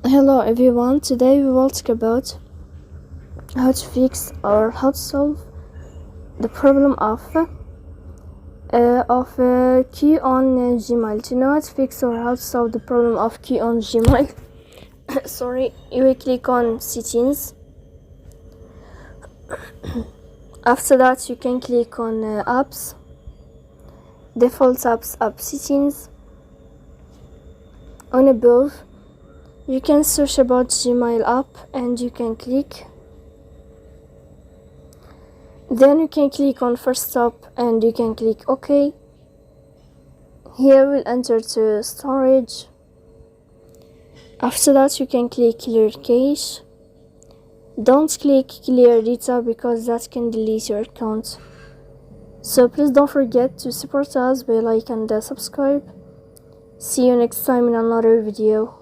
Hello everyone, today we will talk about how to fix or how to solve the problem of key on Gmail. To know how to fix or how to solve the problem of key on Gmail, you will click on settings. After that you can click on apps, default apps, app settings. On above you can search about Gmail app and you can click. Then you can click on first stop and you can click OK. Here we'll enter to storage. After that you can click clear cache. Don't click clear data because that can delete your account. So please don't forget to support us by like and subscribe. See you next time in another video.